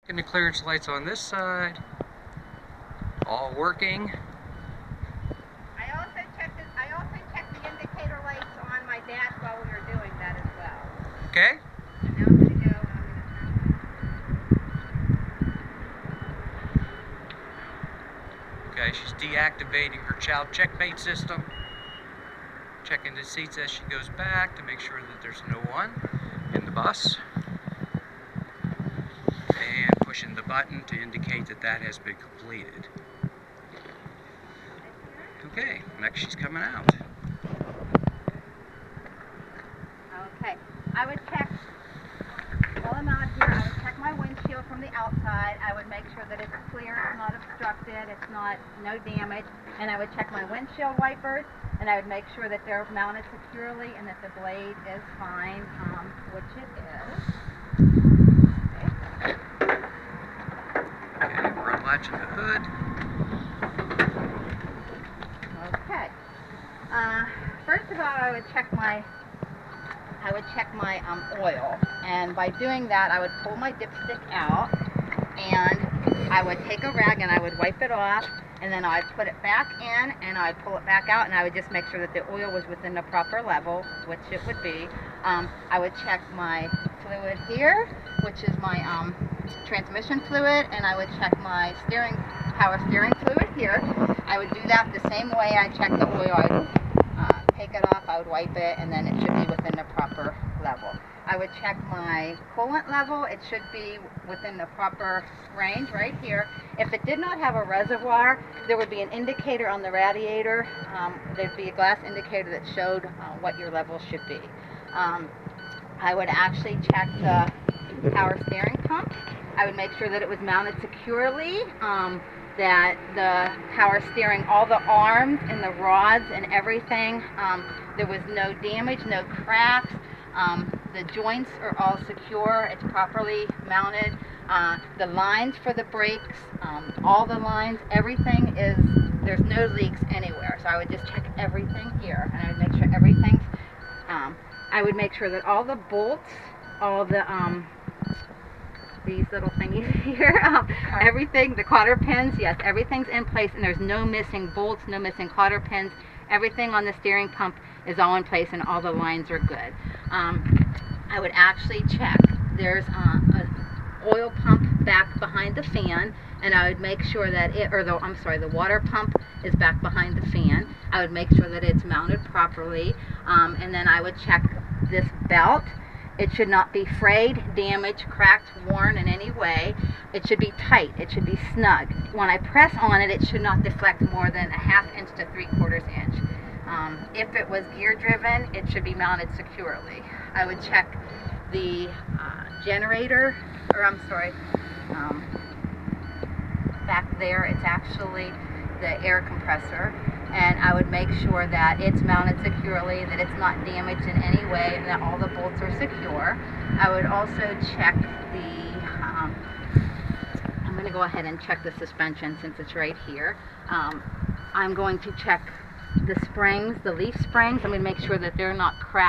And the clearance lights on this side, all working. I also checked the indicator lights on my dash while we were doing that as well. Okay. And now I'm going to go. Okay, she's deactivating her child checkmate system. Checking the seats as she goes back to make sure that there's no one in the bus. And pushing the button to indicate that that has been completed. Okay, next she's coming out. Okay, I would check, while I'm out here, I would check my windshield from the outside. I would make sure that it's clear, it's not obstructed, it's not, no damage. And I would check my windshield wipers, and I would make sure that they're mounted securely and that the blade is fine, which it is. Okay, we're unlatching the hood. Okay. First of all, I would check my oil, and by doing that, I would pull my dipstick out, and I would take a rag and I would wipe it off, and then I'd put it back in, and I'd pull it back out, and I would just make sure that the oil was within the proper level, which it would be. I would check my fluid here, which is my transmission fluid, and I would check my power steering fluid here. I would do that the same way I check the oil. I would take it off, I would wipe it, and then it should be within the proper level. I would check my coolant level. It should be within the proper range right here. If it did not have a reservoir, there would be an indicator on the radiator. There'd be a glass indicator that showed what your level should be. I would actually check the power steering pump. I would make sure that it was mounted securely, that the power steering, all the arms and the rods and everything, there was no damage, no cracks. The joints are all secure, it's properly mounted. The lines for the brakes, all the lines, everything is, there's no leaks anywhere. So I would just check everything here, and I would make sure everything's, I would make sure that all the bolts, all the, these little thingies here, everything, the cotter pins, yes, everything's in place, and there's no missing bolts, no missing cotter pins. Everything on the steering pump is all in place, and all the lines are good. I would actually check, there's an oil pump back behind the fan, and I would make sure that the water pump is back behind the fan. I would make sure that it's mounted properly, and then I would check this belt. It should not be frayed, damaged, cracked, worn in any way. It should be tight. It should be snug. When I press on it, it should not deflect more than a 1/2 inch to 3/4 inch. If it was gear driven, it should be mounted securely. I would check the generator, back there, it's actually the air compressor, and I would make sure that it's mounted securely, that it's not damaged in any way, and that all the bolts are secure. I would also check the, I'm going to go ahead and check the suspension since it's right here. I'm going to check the springs, the leaf springs. I'm going to make sure that they're not cracked.